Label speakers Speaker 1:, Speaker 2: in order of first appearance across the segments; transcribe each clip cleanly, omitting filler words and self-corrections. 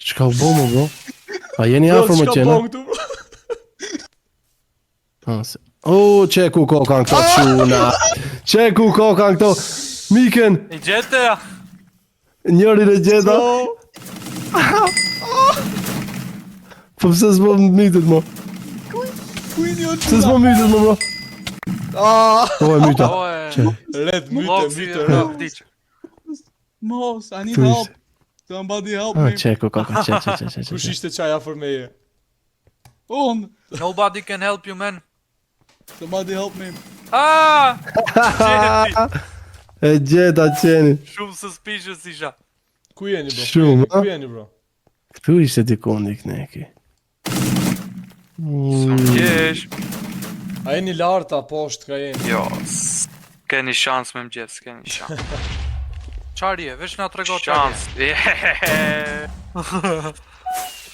Speaker 1: Çka u bë më bro? A jeni afër më qenë? O, çeku kokan këto çuna. Çeku kokan këto. Mikën,
Speaker 2: I gjete ja.
Speaker 1: njërin e gjeta. Po pse s'mo mytet mo? Pse s'mo mytet mo bro? Po e myta.
Speaker 3: Red, myte.
Speaker 4: Mos, I need
Speaker 1: Please.
Speaker 4: help. Somebody help
Speaker 1: Ah,
Speaker 4: me.
Speaker 1: çeku kokan, çe.
Speaker 3: Kush ishte qaj afër meje?
Speaker 4: Unë,
Speaker 2: Nobody can help you, man.
Speaker 4: somebody help me.
Speaker 2: Ah! Gjeti.
Speaker 1: E gjeta qeni.
Speaker 2: Shumë suspicious isha.
Speaker 3: Ku jeni bro?
Speaker 1: Shumë,
Speaker 3: Ku jeni bro?
Speaker 1: Këtu ishte dikundi kneki.
Speaker 2: Gjesh.
Speaker 3: A jeni larta, poshtë ka jeni?
Speaker 2: Jo, keni shans me m'gjet, s'keni shans. Qarje, veç nga trego shans.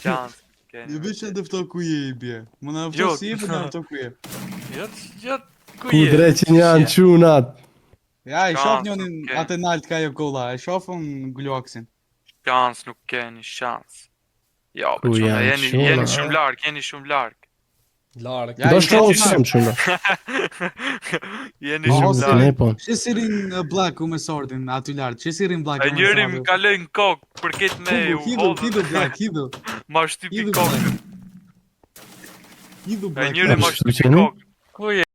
Speaker 2: Shans.
Speaker 4: Një veç në dëfto ku je i bje. Më në
Speaker 2: Jo.
Speaker 4: dëfto si e për në dëfto ku je.
Speaker 2: Ku
Speaker 1: Ku dreqin janë qunat.
Speaker 4: Ja, i
Speaker 2: Shans,
Speaker 4: shof njënin
Speaker 2: okay.
Speaker 4: atë nalt ka jo kolla, e shofën gloksin.
Speaker 2: Shans nuk keni shans. Jo,
Speaker 1: Ku
Speaker 2: për quna,
Speaker 1: janë
Speaker 2: jeni
Speaker 1: quna?
Speaker 2: shumë larg, jeni shumë larg.
Speaker 3: Larg.
Speaker 4: Ja,
Speaker 1: Do
Speaker 4: i
Speaker 1: shtrohu
Speaker 4: shoh
Speaker 1: shumë quna.
Speaker 2: Jeni
Speaker 4: Mos,
Speaker 2: shumë
Speaker 1: Se
Speaker 2: larg.
Speaker 1: ne po.
Speaker 4: Që si rinë black ku me sordin, aty lartë, që si rinë black
Speaker 2: E
Speaker 4: ku me
Speaker 2: njëri më
Speaker 4: sordin.
Speaker 2: kaloj në kokë, përket me u
Speaker 4: Hidhu
Speaker 2: hodhë,
Speaker 4: black, hidhu.
Speaker 2: ma shtypi
Speaker 4: Hidhu
Speaker 2: kokë.
Speaker 4: black. Hidhu
Speaker 2: E
Speaker 4: black.
Speaker 2: njëri ma
Speaker 1: Ashtu
Speaker 2: shtypi
Speaker 1: qeni?
Speaker 2: kokë. Ku je?